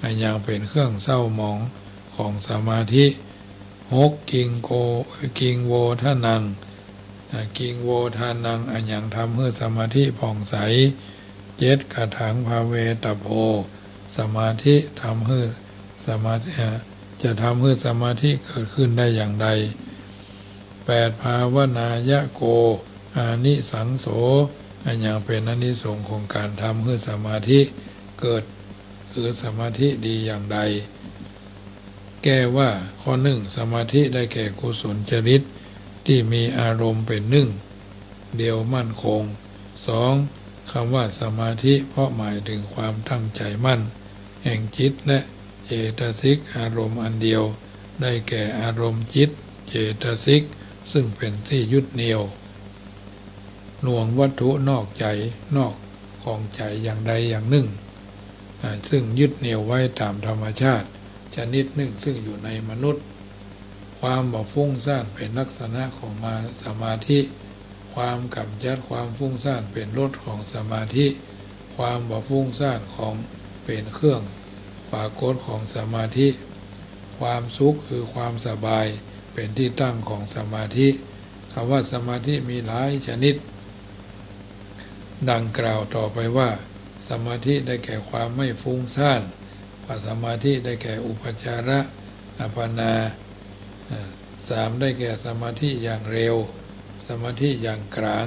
อันยังเป็นเครื่องเศร้าหมองของสมาธิ6กิงโวทานังกิงโวทานังอันยังทำให้สมาธิผ่องใส7กถังภาเวตโพสมาธิทำให้จะทำให้สมาธิเกิดขึ้นได้อย่างใด8ภาวนายะโกอานิสังโสอันยังเป็นอานิสงส์ของการทำให้สมาธิเกิดคือสมาธิดีอย่างใดแก้ว่าข้อ1สมาธิได้แก่กุศลจริตที่มีอารมณ์เป็นหนึ่งเดียวมั่นคง 2. คำว่าสมาธิเพราะหมายถึงความตั้งใจมั่นแห่งจิตและเจตสิกอารมณ์อันเดียวได้แก่อารมณ์จิตเจตสิกซึ่งเป็นที่ยึดเหนี่ยวหน่วงวัตถุนอกใจนอกของใจอย่างใดอย่างหนึ่งซึ่งยึดเหนี่ยวไว้ตามธรรมชาติชนิดหนึ่งซึ่งอยู่ในมนุษย์ค ความบ่ฟุ้งซ่านเป็นลักษณะของสมาธิความกำจัดความฟุ้งซ่านเป็นรสของสมาธิความบ่ฟุ้งซ่านของเป็นเครื่องปรากฏของสมาธิความสุขคือความสบายเป็นที่ตั้งของสมาธิคำว่าสมาธิมีหลายชนิดดังกล่าวต่อไปว่าสมาธิได้แก่ความไม่ฟุ้งซ่านสมาธิได้แก่อุปจาระอัปปนา3ได้แก่สมาธิอย่างเร็วสมาธิอย่างกลาง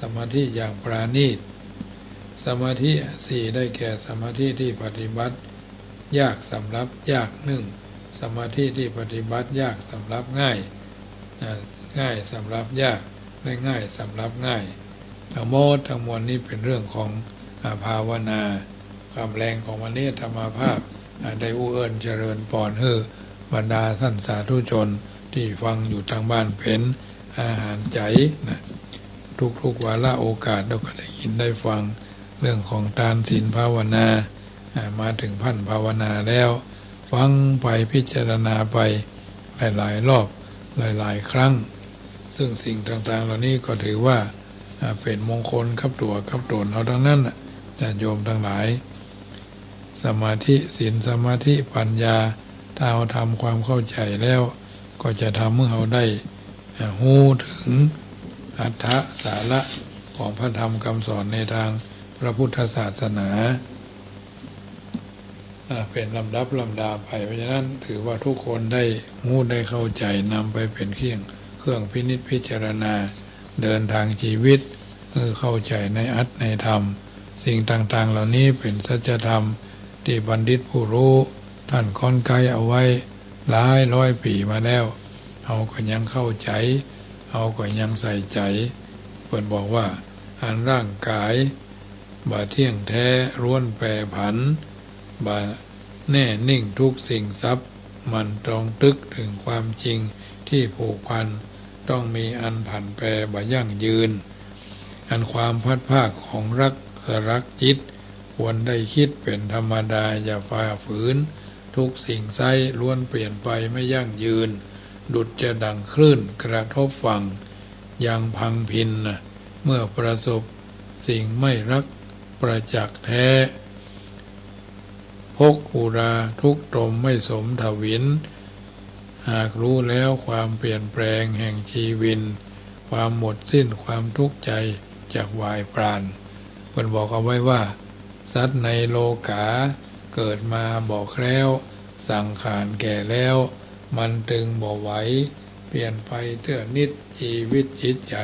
สมาธิอย่างปราณีตสมาธิ4ได้แก่สมาธิที่ปฏิบัติยากสำหรับยาก1สมาธิที่ปฏิบัติยากสำหรับง่ายง่ายสำหรับยากและง่ายสำหรับง่ายทั้งหมดทั้งมวลนี้เป็นเรื่องของภาวนาความแรงของมเนธรรมภาพได้อุเอิญเจริญปอนเฮอบรรดาท่านสาธุชนที่ฟังอยู่ทางบ้านเป็นอาหารใจนะทุกวาระโอกาสเราก็ได้ยินได้ฟังเรื่องของทานศีลภาวนามาถึงพันภาวนาแล้วฟังไปพิจารณาไปหลายๆรอบหลายๆครั้งซึ่งสิ่งต่างๆเหล่านี้ก็ถือว่าเป็นมงคลครับตัวครับตนเอาทั้งนั้นจะโยมทั้งหลายสมาธิศีลสมาธิปัญญาถ้าเราทำความเข้าใจแล้วก็จะทำเมื่อเราได้หูถึงอัตถะสาระของพระธรรมคำสอนในทางพระพุทธศาสนาเป็นลำดับลำดาไปเพราะฉะนั้นถือว่าทุกคนได้หูได้เข้าใจนำไปเป็นเครื่องพินิจพิจารณาเดินทางชีวิตเข้าใจในอัตในธรรมสิ่งต่างๆเหล่านี้เป็นสัจธรรมที่บัณฑิตผู้รู้ท่านค่อนไกลเอาไว้หลายร้อยปีมาแล้วเราก็ยังเข้าใจเราก็ยังใส่ใจเปิดบอกว่าอันร่างกายบ่เที่ยงแท้ร้วนแปรผันบ่แน่นิ่งทุกสิ่งทรัพย์มันต้องตึกถึงความจริงที่ผูกพันต้องมีอันผันแปรบ่ยั่งยืนอันความพัดภาคของรักจิตควรได้คิดเป็นธรรมดาอย่าฝ่าฝืนทุกสิ่งไซร้ล้วนเปลี่ยนไปไม่ยั่งยืนดุจจะดังคลื่นกระทบฝั่งยังพังพินเมื่อประสบสิ่งไม่รักประจักษ์แท้พกอุราทุกตมไม่สมทวินหากรู้แล้วความเปลี่ยนแปลงแห่งชีวินความหมดสิ้นความทุกข์ใจจากวายปราณเพิ่นบอกเอาไว้ว่าสัตว์ในโลกาเกิดมาบอกแล้วสังขารแก่แล้วมันตึงบ่ไหวเปลี่ยนไปเตื้อนิดชีวิตจิตใจ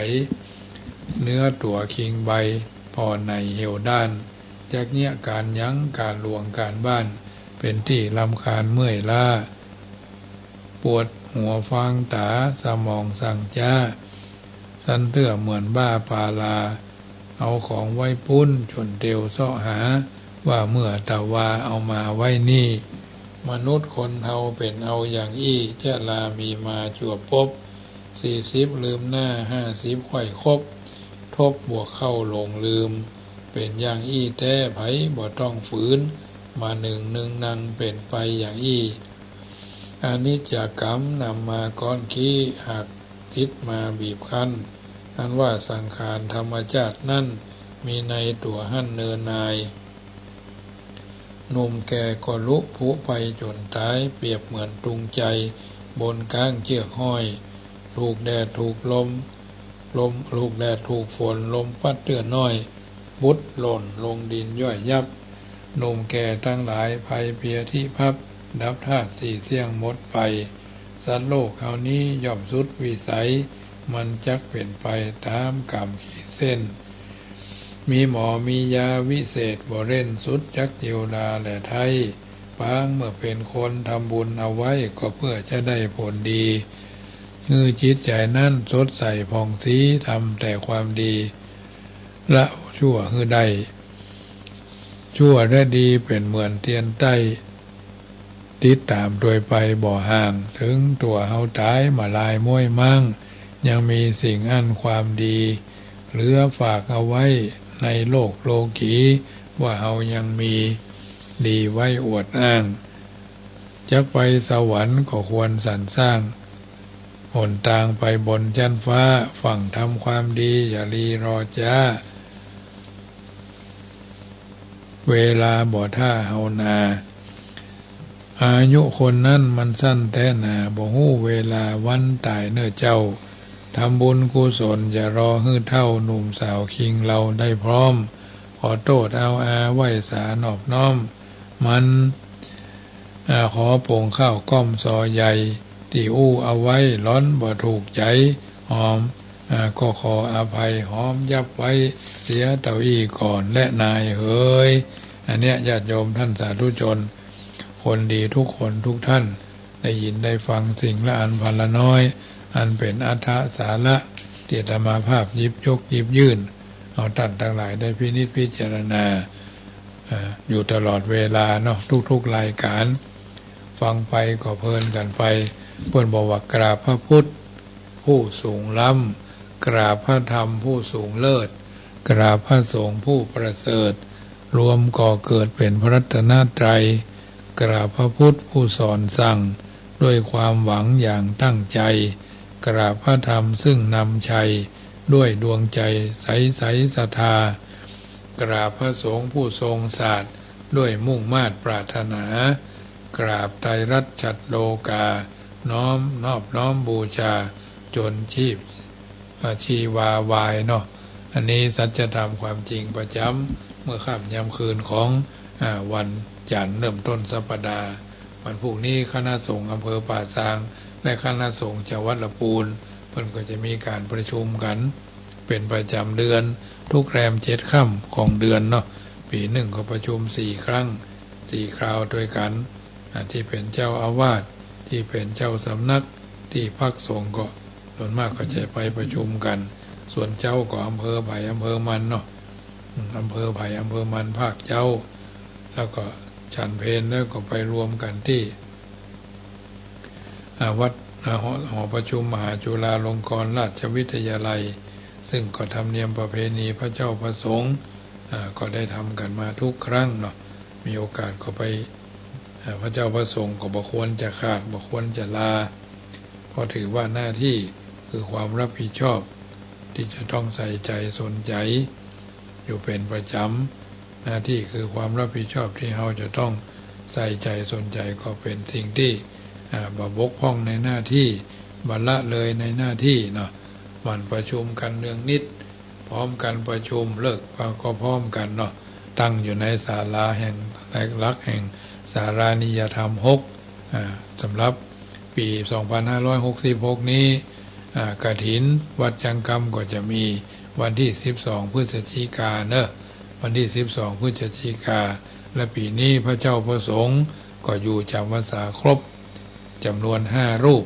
เนื้อตัวคิงใบพอในเหี่ยวด้านจากเนี้ยการยั้งการลวงการบ้านเป็นที่รำคาญเมื่อยล้าปวดหัวฟังตาสมองสั่งจ้าสันเตื้อเหมือนบ้าปาลาเอาของไว้ปุ้นจนเตียวเสาะหาว่าเมื่อตะวาเอามาไว้นี่มนุษย์คนเฮาเป็นเอาอย่างอี้เจลามีมาจั่วปบ40ลืมหน้า50ค่อยครบทบบวกเข้าลงลืมเป็นอย่างอี้แท้ไผบ่ต้องฝืนมาหนึ่งนังเป็นไปอย่างอี้อนิจจกรรมนำมาก้อนขี้หักทิศมาบีบคั้นอันว่าสังขารธรรมชาตินั่นมีในตัวหั่นเนินนายหนุ่มแก่ก็ลุผุไปจนตายเปรียบเหมือนตุงใจบนก้างเชือกห้อยถูกแดดถูกลมถูกแดดถูกฝนลมพัดเตื้อน้อยบุดหล่นลงดินย่อยยับหนุ่มแก่ทั้งหลายภัยเพียที่พับดับธาตุสี่เสี่ยงหมดไปสัตว์โลกเหล่านี้ย่อมสุดวิสัยมันจักเป็นไปตามกรรมขีดเส้นมีหมอมียาวิเศษบ่เร่นสุดจักเยียดาและไทยปางเมื่อเป็นคนทำบุญเอาไว้ก็เพื่อจะได้ผลดีจิตใจนั่นสดใสผ่องใสทำแต่ความดีละชั่วได้ชั่วและดีเป็นเหมือนเทียนใต้ติดตามโดยไปบ่ห่างถึงตัวเฮาตายมาลายม้วยมั่งยังมีสิ่งอันความดีเหลือฝากเอาไว้ในโลกโลกีว่าเฮายังมีดีไว้อวดอ้างจักไปสวรรค์ก็ควรสรรสร้าง หนทางไปบนชั้นฟ้าฝั่งทำความดีอย่ารีรอจ้าเวลาบ่ท่าเฮานาอายุคนนั้นมันสั้นแท้หนาบ่ฮู้เวลาวันตายเนื้อเจ้าทำบุญกุศลอย่ารอฮื้อเท่าหนุ่มสาวคิงเราได้พร้อมขอโทษเอาอาไหวสานอบน้อมมันขอโป่งข้าวก้อมซอใหญ่ที่อู้เอาไว้ร้อนบ่ถูกใจหอมก็ขออภัยหอมยับไว้เสียเต้าอี้ก่อนและนายเฮ้ยอันเนี้ยญาติโยมท่านสาธุชนคนดีทุกคนทุกท่านได้ยินได้ฟังสิ่งละอันพันละน้อยอันเป็นอัฏฐสาระที่อาตมาภาพยิบยกยิบยื่นเอาท่านทั้งหลายได้พินิจพิจารณาอยู่ตลอดเวลาเนาะทุกๆรายการฟังไปก็เพลินกันไปเพื่อนบอกว่ากราบพระพุทธผู้สูงล้ำกราบพระธรรมผู้สูงเลิศกราบพระสงฆ์ผู้ประเสริฐรวมก่อเกิดเป็นพระรัตนตรัยกราบพระพุทธผู้สอนสั่งด้วยความหวังอย่างตั้งใจกราบพระธรรมซึ่งนำชัยด้วยดวงใจใสศรัทธากราบพระสงฆ์ผู้ทรงศาสตร์ด้วยมุ่งมา่ปรารถนากราบไตรรัตน์ฉัตรโลกาน้อมนอบน้อมบูชาจนชีวาวายเนาะอันนี้สัจธรรมความจริงประจำเมื่อค่ำยามคืนของวันจันทร์เริ่มต้นสัปดาห์วันพรุ่งนี้คณะสงฆ์อำเภอป่าซางและคณะสงฆ์จังหวัดลำพูนเพิ่นก็จะมีการประชุมกันเป็นประจำเดือนทุกแรม7 ค่ำของเดือนเนาะปีหนึ่งก็ประชุม4 ครั้ง4 คราวด้วยกันที่เป็นเจ้าอาวาสที่เป็นเจ้าสำนักที่พักสงฆ์ก็ส่วนมากก็จะไปประชุมกันส่วนเจ้าก็อำเภอไผ่อำเภอมันเนาะอำเภอไผ่อำเภอมันภาคเจ้าแล้วก็ฉันเพลแล้วก็ไปรวมกันที่วัดหอประชุมมหาจุฬาลงกรณราชวิทยาลัยซึ่งก็ทำเนียมประเพณีพระเจ้าประสงค์ก็ได้ทำกันมาทุกครั้งเนาะมีโอกาสก็ไปพระเจ้าประสงค์ก็บ่ควรจะขาดบ่ควรจะลาเพราะถือว่าหน้าที่คือความรับผิดชอบที่จะต้องใส่ใจสนใจอยู่เป็นประจำหน้าที่คือความรับผิดชอบที่เราจะต้องใส่ใจสนใจก็เป็นสิ่งที่บกพร่องในหน้าที่บัลละเลยในหน้าที่เนาะวันประชุมกันเนืองนิดพร้อมกันประชุมเลิกก็พร้อมกันเนาะตั้งอยู่ในศาลาแห่งหลักแห่งสารานิยธรรม6สำหรับปี2566นี้กฐินวัดจังกรรมก็จะมีวันที่12 พฤศจิกายนเนอะวันที่12 พฤศจิกายนและปีนี้พระเจ้าประสงค์ก็อยู่จำพรรษาครบจำนวน5 รูป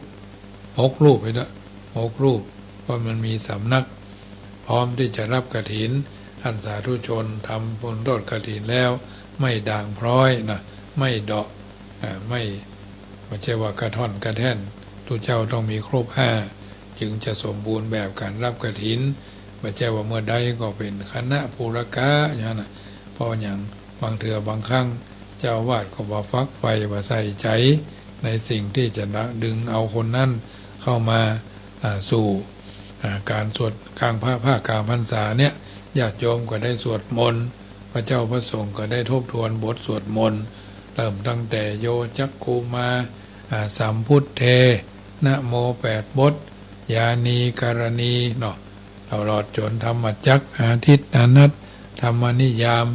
6 รูปไปละ6 รูปเพราะมันมีสำนักพร้อมที่จะรับกฐินท่านสาธุชนทำบุญทอดกฐินแล้วไม่ด่างพร้อยนะไม่เดาะไม่ใช่ว่ากระท่อนกระแท่นทุกเจ้าต้องมีครบ5จึงจะสมบูรณ์แบบการรับกฐินไม่ใช่ว่าเมื่อใดก็เป็นคณะภูรกะอย่างนั้นเพราะอย่างบางเถื่อบางครั้งเจ้าวาดก็บ่ฟักไฟบ่ใส่ใจในสิ่งที่จะดึงเอาคนนั้นเข้ามาสู่การสวดกลางภาคกลางพรรษาเนี่ยญาติโยมก็ได้สวดมนต์พระเจ้าพระสงฆ์ก็ได้ทบทวนบทสวดมนต์เริ่มตั้งแต่โยจักคูมาสัมพุทเทนะโม8 บทยานีการณีเนาะตลอดจนธรรมจักรอาทิตย์อนัตธรรมนิยาม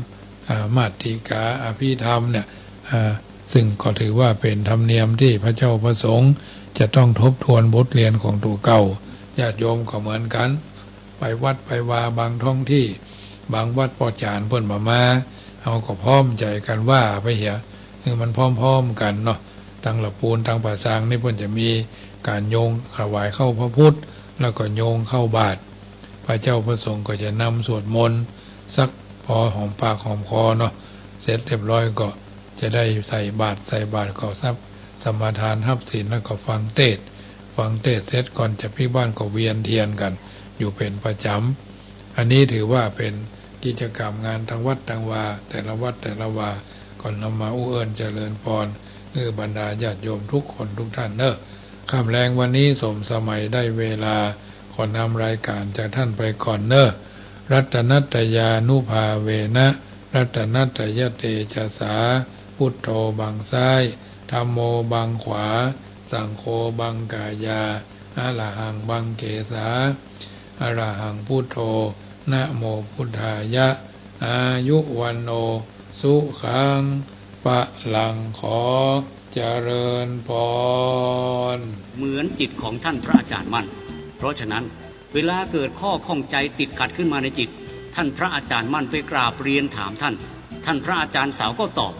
มาติกาอภิธรรมเนี่ยซึ่งก็ถือว่าเป็นธรรมเนียมที่พระเจ้าพระสงฆ์จะต้องทบทวนบทเรียนของตัวเก่าญาติโยมก็เหมือนกันไปวัดไปวาบางท้องที่บางวัดปอจานเพิ่นมาเอาก็พร้อมใจกันว่าไปเหียคือมันพร้อมๆกันเนาะตั้งละปูนตั้งป่าซางนี่เพิ่นจะมีการโยงถวายเข้าพระพุทธแล้วก็โยงเข้าบาตรพระเจ้าพระสงฆ์ก็จะนำสวดมนต์สักพอหอมปากหอมคอเนาะเสร็จเรียบร้อยก็จะได้ใส่บาตรก็สมาทานรับศีลแล้วก็ฟังเทศเสร็จก่อนจะพี่บ้านก็เวียนเทียนกันอยู่เป็นประจำอันนี้ถือว่าเป็นกิจกรรมงานทางวัดทางวาแต่ละวัดแต่ละวาก่อนนำมาเอิญเจริญพรบรรดาญาติโยมทุกคนทุกท่านเนอะ ค่ำแรงวันนี้สมสมัยได้เวลาขอนำรายการจากท่านไปก่อนเนอะรัตนัตยานุภาเวนะรัตนัตยเตชะสาพุทโธบังซ้ายธัมโมบังขวาสังโฆบังกายาอะระหังบังเกสาอะระหังพุทโธนะโมพุทธายะอายุวันโนสุขังปะลังขอเจริญพร
เหมือนจิตของท่านพระอาจารย์มั่นเพราะฉะนั้นเวลาเกิดข้อข้องใจติดขัดขึ้นมาในจิตท่านพระอาจารย์มั่นไปกราบเรียนถามท่านพระอาจารย์สาวก็ตอบ